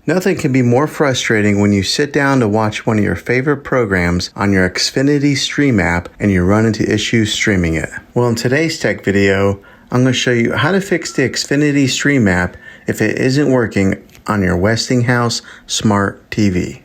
Nothing can be more frustrating when you sit down to watch one of your favorite programs on your Xfinity Stream App and you run into issues streaming it. Well, in today's tech video, I'm going to show you how to fix the Xfinity Stream App if it isn't working on your Westinghouse Smart TV.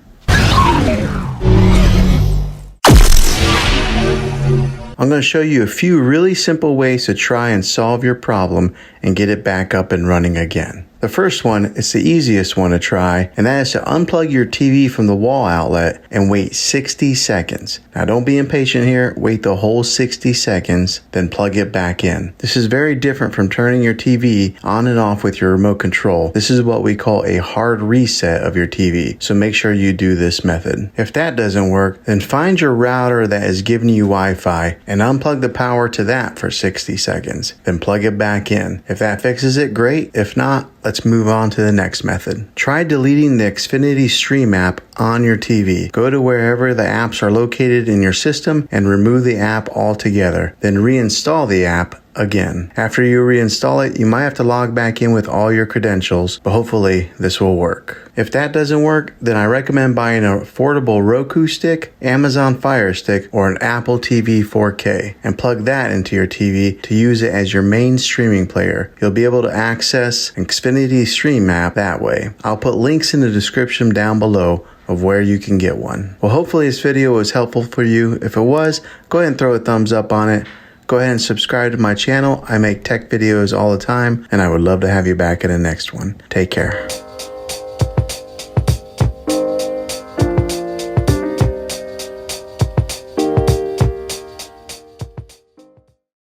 I'm going to show you a few really simple ways to try and solve your problem and get it back up and running again. The first one is the easiest one to try, and that is to unplug your TV from the wall outlet and wait 60 seconds. Now don't be impatient here, wait the whole 60 seconds, then plug it back in. This is very different from turning your TV on and off with your remote control. This is what we call a hard reset of your TV, so make sure you do this method. If that doesn't work, then find your router that is giving you Wi-Fi and unplug the power to that for 60 seconds, then plug it back in. If that fixes it, great. If not, let's move on to the next method. Try deleting the Xfinity Stream app on your TV. Go to wherever the apps are located in your system and remove the app altogether. Then reinstall the app again. After you reinstall it, you might have to log back in with all your credentials, but hopefully this will work. If that doesn't work, then I recommend buying an affordable Roku stick, Amazon Fire Stick, or an Apple TV 4K and plug that into your TV to use it as your main streaming player. You'll be able to access Xfinity Stream app that way. I'll put links in the description down below of where you can get one. Well, hopefully this video was helpful for you. If it was, go ahead and throw a thumbs up on it. Go ahead and subscribe to my channel. I make tech videos all the time, and I would love to have you back in the next one. Take care.